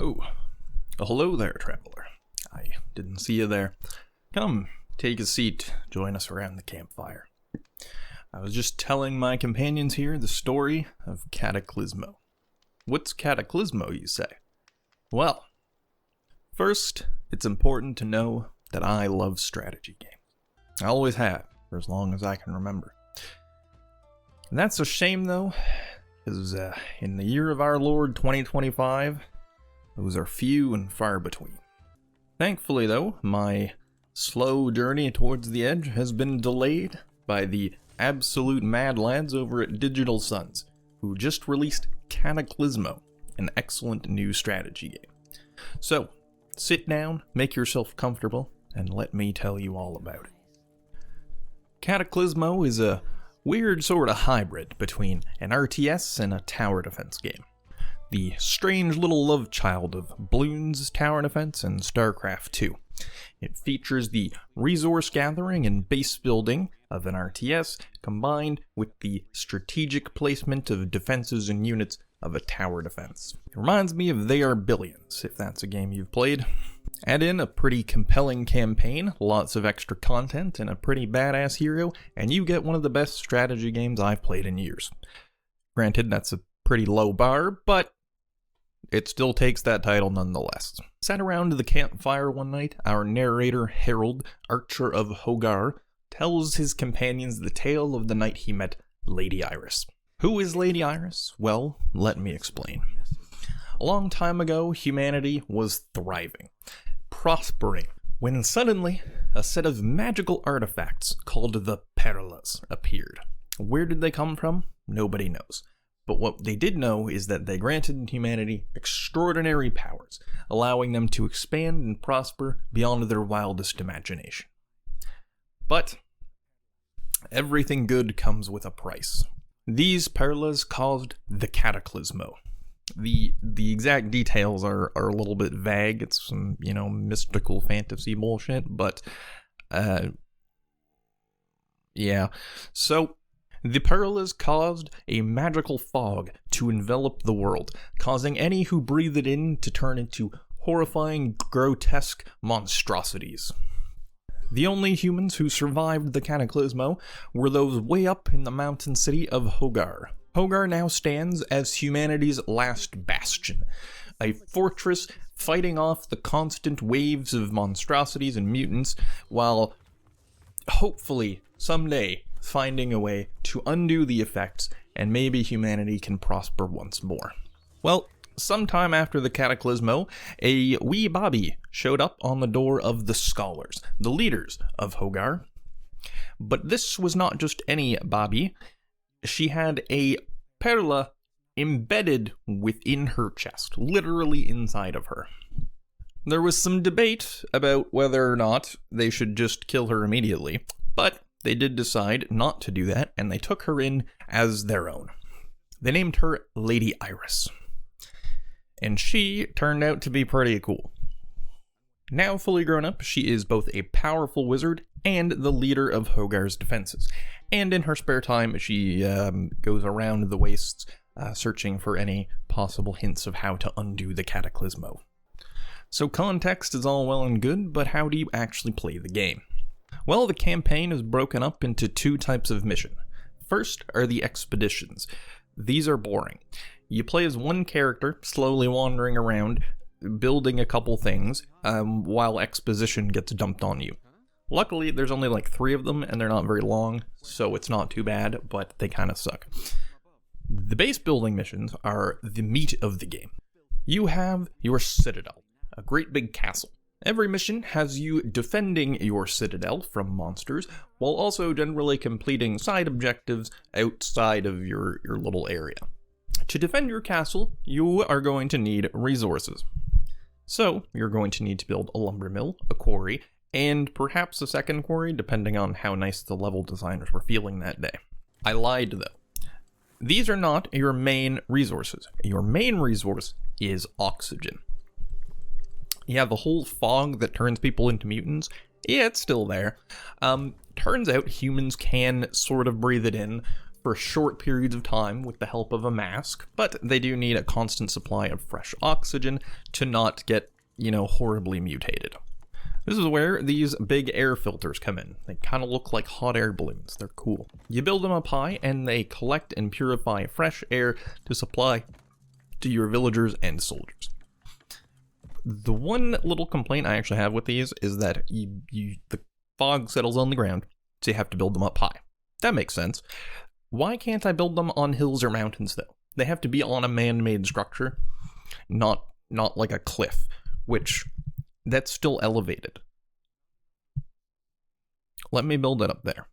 Oh, hello there, traveler. I didn't see you there. Come, take a seat, join us around the campfire. I was just telling my companions here the story of Cataclismo. What's Cataclismo, you say? Well, first, it's important to know that I love strategy games. I always have, for as long as I can remember. And that's a shame, though, because in the year of our Lord 2025, those are few and far between. Thankfully, though, my slow journey towards the edge has been delayed by the absolute mad lads over at Digital Suns, who just released Cataclismo, an excellent new strategy game. So, sit down, make yourself comfortable, and let me tell you all about it. Cataclismo is a weird sort of hybrid between an RTS and a tower defense game. The strange little love child of Bloons Tower Defense and StarCraft 2. It features the resource gathering and base building of an RTS combined with the strategic placement of defenses and units of a tower defense. It reminds me of They Are Billions, if that's a game you've played. Add in a pretty compelling campaign, lots of extra content, and a pretty badass hero, and you get one of the best strategy games I've played in years. Granted, that's a pretty low bar, but it still takes that title nonetheless. Sat around the campfire one night, our narrator Harold, Archer of Hogar, tells his companions the tale of the night he met Lady Iris. Who is Lady Iris? Well, let me explain. A long time ago, humanity was thriving, prospering, when suddenly a set of magical artifacts called the Perlas appeared. Where did they come from? Nobody knows. But what they did know is that they granted humanity extraordinary powers, allowing them to expand and prosper beyond their wildest imagination. But everything good comes with a price. These perlas caused the Cataclismo. The exact details are a little bit vague. It's some, mystical fantasy bullshit, but yeah. So the perlas caused a magical fog to envelop the world, causing any who breathed it in to turn into horrifying, grotesque monstrosities. The only humans who survived the Cataclismo were those way up in the mountain city of Hogar. Hogar now stands as humanity's last bastion, a fortress fighting off the constant waves of monstrosities and mutants, while hopefully someday finding a way to undo the effects, and maybe humanity can prosper once more. Well, sometime after the Cataclismo, a wee Bobby showed up on the door of the Scholars, the leaders of Hogar. But this was not just any Bobby. She had a perla embedded within her chest, literally inside of her. There was some debate about whether or not they should just kill her immediately, but they did decide not to do that, and they took her in as their own. They named her Lady Iris. And she turned out to be pretty cool. Now fully grown up, she is both a powerful wizard and the leader of Hogar's defenses. And in her spare time, she goes around the wastes, searching for any possible hints of how to undo the Cataclismo. So context is all well and good, but how do you actually play the game? Well, the campaign is broken up into two types of mission. First are the expeditions. These are boring. You play as one character, slowly wandering around, building a couple things, while exposition gets dumped on you. Luckily, there's only like 3 of them, and they're not very long, so it's not too bad, but they kind of suck. The base building missions are the meat of the game. You have your citadel, a great big castle. Every mission has you defending your citadel from monsters, while also generally completing side objectives outside of your little area. To defend your castle, you are going to need resources. So, you're going to need to build a lumber mill, a quarry, and perhaps a second quarry, depending on how nice the level designers were feeling that day. I lied, though. These are not your main resources. Your main resource is oxygen. Yeah, the whole fog that turns people into mutants, yeah, it's still there. Turns out humans can sort of breathe it in for short periods of time with the help of a mask, but they do need a constant supply of fresh oxygen to not get, horribly mutated. This is where these big air filters come in. They kind of look like hot air balloons. They're cool. You build them up high, and they collect and purify fresh air to supply to your villagers and soldiers. The one little complaint I actually have with these is that the fog settles on the ground, so you have to build them up high. That makes sense. Why can't I build them on hills or mountains, though? They have to be on a man-made structure, not like a cliff, which... that's still elevated. Let me build it up there.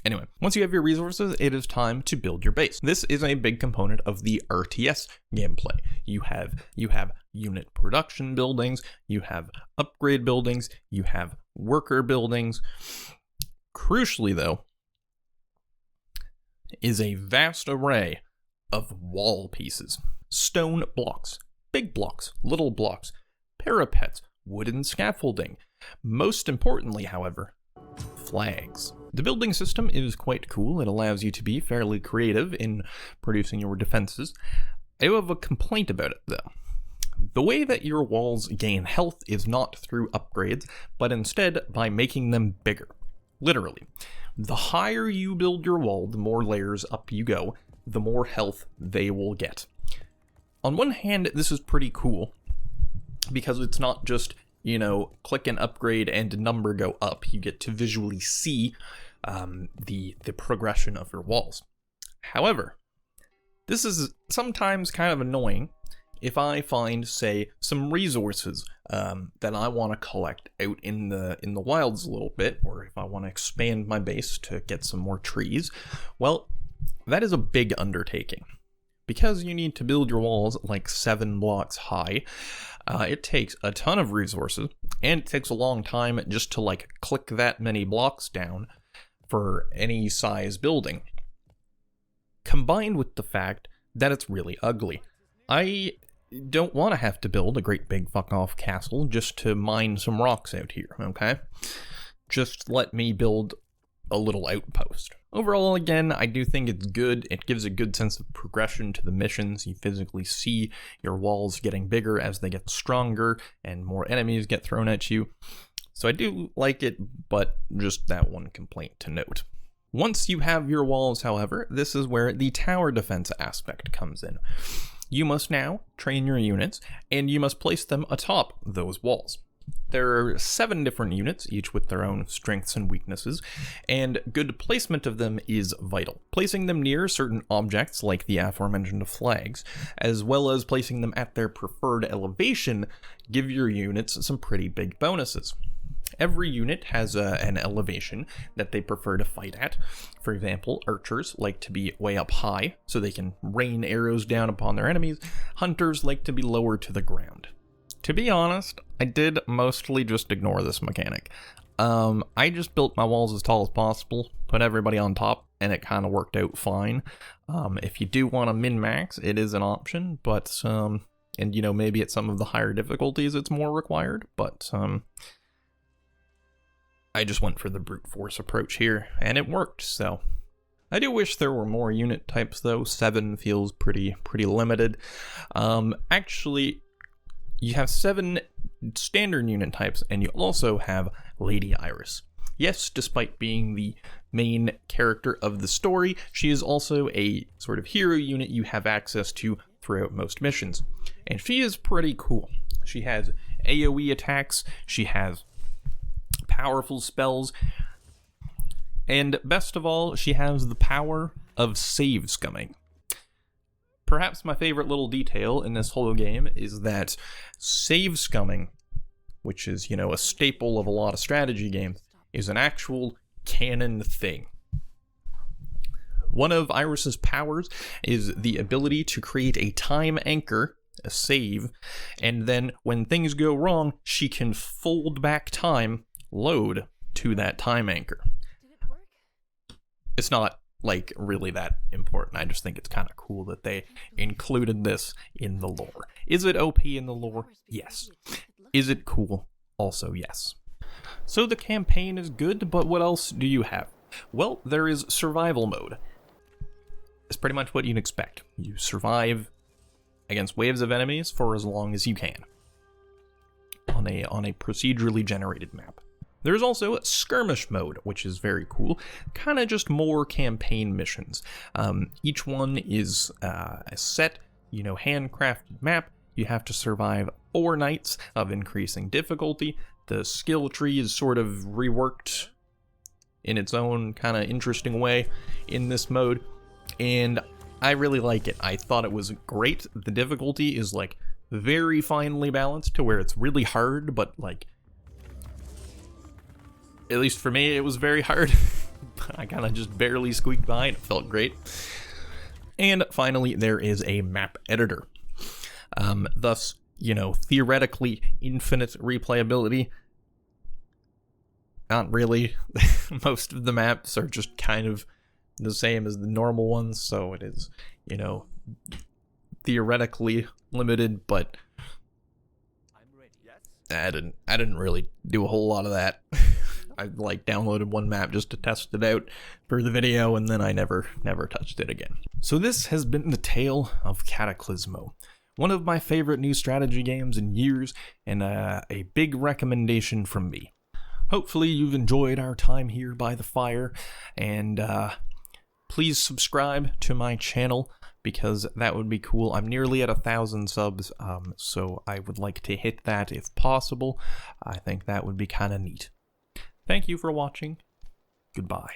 Anyway, once you have your resources, it is time to build your base. This is a big component of the RTS gameplay. You have unit production buildings, you have upgrade buildings, you have worker buildings. Crucially, though, is a vast array of wall pieces. Stone blocks, big blocks, little blocks, parapets, wooden scaffolding. Most importantly, however, flags. The building system is quite cool. It allows you to be fairly creative in producing your defenses. I do have a complaint about it, though. The way that your walls gain health is not through upgrades, but instead by making them bigger. Literally. The higher you build your wall, the more layers up you go, the more health they will get. On one hand, this is pretty cool, because it's not just, click and upgrade and a number go up. You get to visually see the progression of your walls. However, this is sometimes kind of annoying if I find, say, some resources that I want to collect out in the wilds a little bit, or if I want to expand my base to get some more trees. Well, that is a big undertaking. Because you need to build your walls like 7 blocks high, it takes a ton of resources, and it takes a long time just to click that many blocks down for any size building. Combined with the fact that it's really ugly. I don't want to have to build a great big fuck off castle just to mine some rocks out here, okay? Just let me build a little outpost. Overall, again, I do think it's good. It gives a good sense of progression to the missions. You physically see your walls getting bigger as they get stronger and more enemies get thrown at you. So I do like it, but just that one complaint to note. Once you have your walls, however, this is where the tower defense aspect comes in. You must now train your units, and you must place them atop those walls. There are 7 different units, each with their own strengths and weaknesses, and good placement of them is vital. Placing them near certain objects, like the aforementioned flags, as well as placing them at their preferred elevation, give your units some pretty big bonuses. Every unit has an elevation that they prefer to fight at. For example, archers like to be way up high, so they can rain arrows down upon their enemies. Hunters like to be lower to the ground. To be honest, I did mostly just ignore this mechanic. I just built my walls as tall as possible, put everybody on top, and it kind of worked out fine. If you do want to min-max, it is an option, but, maybe at some of the higher difficulties it's more required, but, I just went for the brute force approach here, and it worked, so. I do wish there were more unit types, though. 7 feels pretty limited. Actually, you have 7 standard unit types, and you also have Lady Iris. Yes, despite being the main character of the story, she is also a sort of hero unit you have access to throughout most missions. And she is pretty cool. She has AoE attacks, she has powerful spells, and best of all, she has the power of save scumming. Perhaps my favorite little detail in this whole game is that save scumming, which is, a staple of a lot of strategy games, is an actual canon thing. One of Iris's powers is the ability to create a time anchor, a save, and then when things go wrong, she can fold back time, load to that time anchor. It's not really that important. I just think it's kind of cool that they included this in the lore. Is it OP in the lore? Yes. Is it cool? Also, yes. So the campaign is good, but what else do you have? Well, there is survival mode. is pretty much what you'd expect. You survive against waves of enemies for as long as you can on a procedurally generated map. There's also a skirmish mode, which is very cool. Kind of just more campaign missions. Each one is a set, handcrafted map. You have to survive 4 nights of increasing difficulty. The skill tree is sort of reworked in its own kind of interesting way in this mode, and I really like it. I thought it was great. The difficulty is like very finely balanced to where it's really hard, but like, at least for me, it was very hard. I kind of just barely squeaked by and it felt great. And finally, there is a map editor. Thus, theoretically infinite replayability. Not really. Most of the maps are just kind of the same as the normal ones, so it is, theoretically limited, but I didn't really do a whole lot of that. I downloaded one map just to test it out for the video, and then I never touched it again. So this has been the tale of Cataclismo, one of my favorite new strategy games in years, and a big recommendation from me. Hopefully you've enjoyed our time here by the fire, and please subscribe to my channel, because that would be cool. I'm nearly at 1,000 subs, so I would like to hit that if possible. I think that would be kind of neat. Thank you for watching. Goodbye.